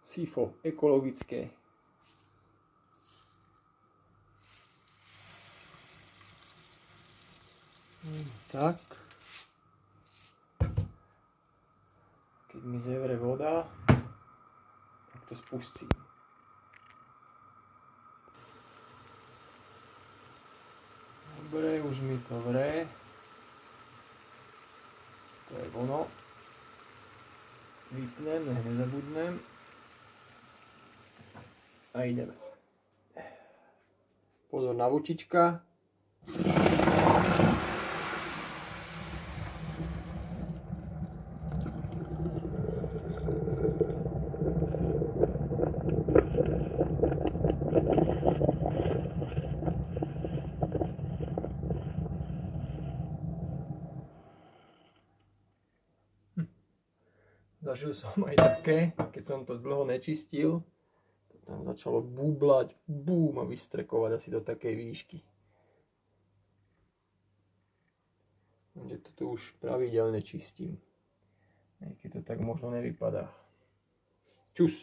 Sifo ekologické. Tak. Keď mi zevre voda, tak to spustím. Dobre, už mi to vre. To je ono. Vypnem, nech nezabudnem. A ideme. Pozor na vočička. Zažil som aj také, keď som to dlho nečistil, to tam začalo bublať, búm a vystrekovať asi do takej výšky. Takže toto už pravidelne čistím, aj keď to tak možno nevypadá. Čus!